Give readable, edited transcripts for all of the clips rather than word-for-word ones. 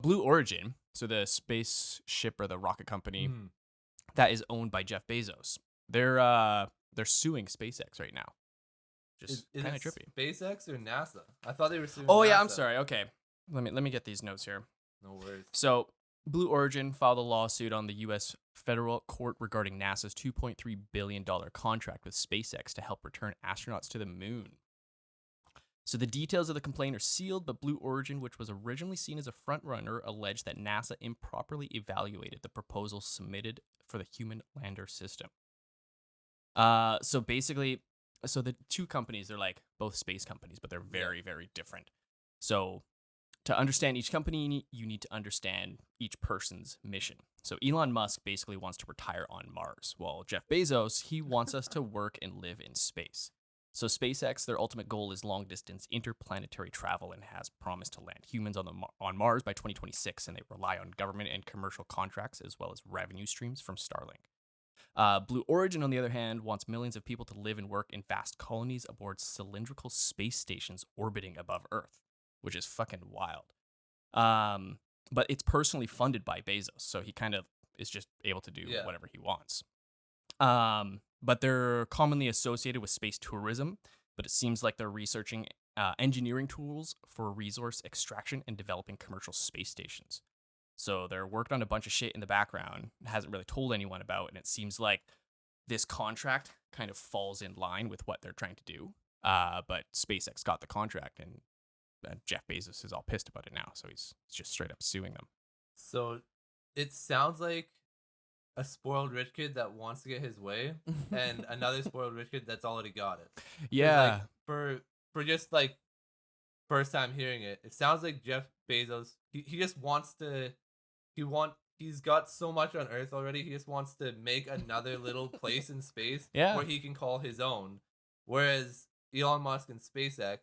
Blue Origin, so the spaceship or the rocket company Mm. that is owned by Jeff Bezos, they're suing SpaceX right now. Just Is kind it of trippy. SpaceX or NASA? I thought they were suing Oh NASA. yeah, I'm sorry. Okay, let me get these notes here. No worries. So, Blue Origin filed a lawsuit on the U.S. federal court regarding NASA's $2.3 billion contract with SpaceX to help return astronauts to the moon. So the details of the complaint are sealed, but Blue Origin, which was originally seen as a frontrunner, alleged that NASA improperly evaluated the proposal submitted for the human lander system. So basically, so the two companies, they're like both space companies, but they're very, very different. So to understand each company, you need to understand each person's mission. So Elon Musk basically wants to retire on Mars, while Jeff Bezos, he wants us to work and live in space. So SpaceX, their ultimate goal is long-distance interplanetary travel and has promised to land humans on Mars by 2026, and they rely on government and commercial contracts as well as revenue streams from Starlink. Blue Origin, on the other hand, wants millions of people to live and work in vast colonies aboard cylindrical space stations orbiting above Earth, which is fucking wild. But it's personally funded by Bezos, so he kind of is just able to do whatever he wants. But they're commonly associated with space tourism, but it seems like they're researching engineering tools for resource extraction and developing commercial space stations. So they're working on a bunch of shit in the background, hasn't really told anyone about, and it seems like this contract kind of falls in line with what they're trying to do. But SpaceX got the contract, and Jeff Bezos is all pissed about it now, so he's just straight up suing them. So it sounds like a spoiled rich kid that wants to get his way, and another spoiled rich kid that's already got it. Yeah. Like, for just like first time hearing it, it sounds like Jeff Bezos. He just wants to. He's got so much on Earth already. He just wants to make another little place in space where he can call his own. Whereas Elon Musk and SpaceX,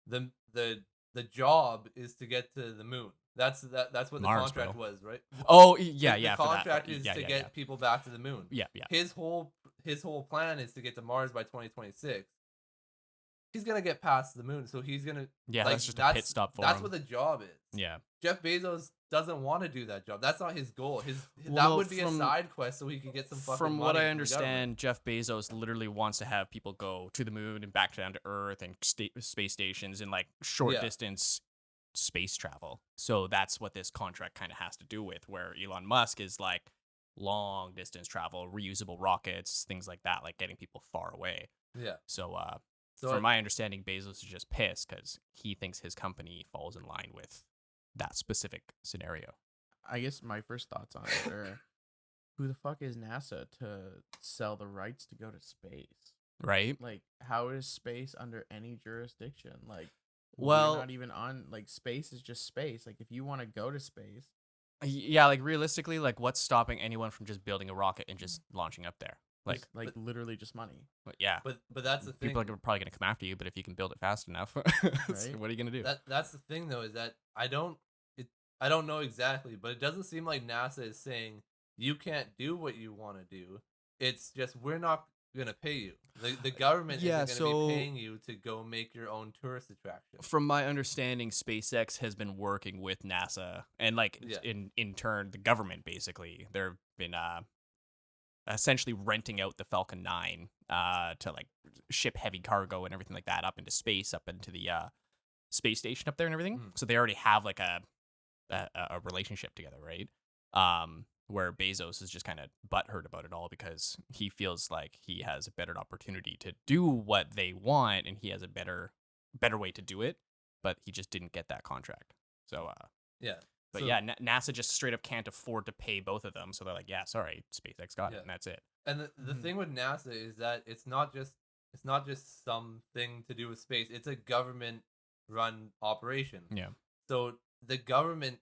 the job is to get to the moon. That's what Mars, the contract bro. was, right? Oh yeah, The yeah. contract is to get people back to the moon. Yeah, yeah. His whole plan is to get to Mars by 2026. He's gonna get past the moon, so he's gonna that's just a pit stop for him. That's what the job is. Yeah. Jeff Bezos doesn't want to do that job. That's not his goal. That Well, would be a side quest so he could get some fucking From money what I from the understand, Jeff Bezos literally wants to have people go to the moon and back down to Earth and space stations and like short distance space travel. So that's what this contract kind of has to do with, where Elon Musk is like long distance travel, reusable rockets, things like that, like getting people far away. Yeah. So from my understanding, Bezos is just pissed because he thinks his company falls in line with that specific scenario. I guess my first thoughts on it are, who the fuck is NASA to sell the rights to go to space? Right? Like, how is space under any jurisdiction? Like, well, we're not even on, like, space is just space. Like, if you want to go to space. Yeah, like, realistically, like, what's stopping anyone from just building a rocket and just launching up there? Like literally just money. Yeah. But that's the thing. People are probably going to come after you, but if you can build it fast enough, right? What are you going to do? That's the thing, though, is that I don't know exactly, but it doesn't seem like NASA is saying you can't do what you want to do. It's just, we're not going to pay you. The government isn't going to be paying you to go make your own tourist attraction. From my understanding, SpaceX has been working with NASA and in turn, the government, basically. They've been essentially renting out the Falcon 9 to like ship heavy cargo and everything like that up into space, up into the space station up there and everything. So they already have like a relationship together, right? Where Bezos is just kind of butthurt about it all because he feels like he has a better opportunity to do what they want and he has a better way to do it, but he just didn't get that contract. So But NASA just straight up can't afford to pay both of them, so they're like, yeah, sorry, SpaceX got it, and that's it. And the thing with NASA is that it's not just something to do with space. It's a government run operation. Yeah. So the government,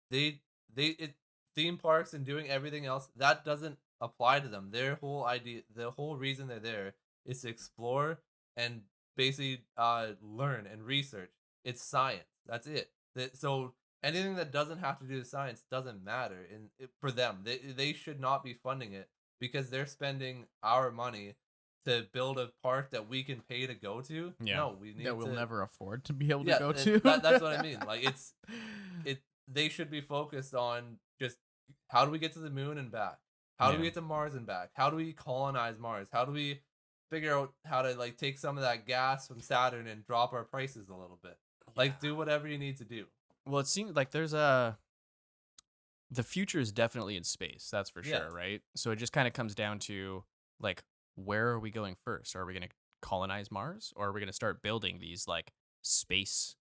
theme parks and doing everything else, that doesn't apply to them. Their whole idea, the whole reason they're there is to explore and basically learn and research. It's science. That's it. So anything that doesn't have to do with science doesn't matter for them. They should not be funding it because they're spending our money to build a park that we can pay to go to. Yeah. No, we need That we'll to never afford to be able yeah, to go and to. that's what I mean. Like they should be focused on just how do we get to the moon and back? How do we Yeah. get to Mars and back? How do we colonize Mars? How do we figure out how to like take some of that gas from Saturn and drop our prices a little bit? Like do whatever you need to do. Well, it seems like the future is definitely in space. That's for Yeah. sure, right? So it just kind of comes down to like, where are we going first? Are we going to colonize Mars, or are we going to start building these like space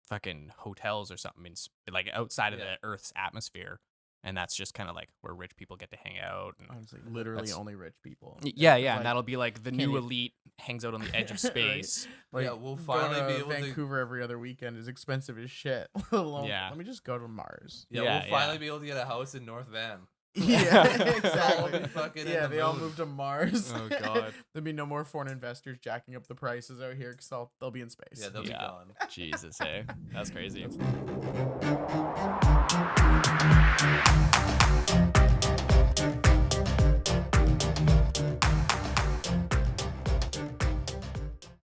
fucking hotels or something like outside of Yeah. the Earth's atmosphere? And that's just kind of like where rich people get to hang out. And Honestly, literally That's- only rich people. yeah, Like, and that'll be like the can't new even- elite hangs out on the edge of Right? space. Like, Yeah, we'll going finally to be able to- Vancouver every other weekend is expensive as shit. Let alone- Yeah. Let me just go to Mars. Yeah, Yeah, we'll finally yeah. be able to get a house in North Van. Yeah, All exactly. be fucking in Yeah, the they all moon. moved to Mars. Oh, God. There'll be no more foreign investors jacking up the prices out here because they'll be in space. Yeah, they'll be Yeah. gone. Jesus, hey, that's crazy.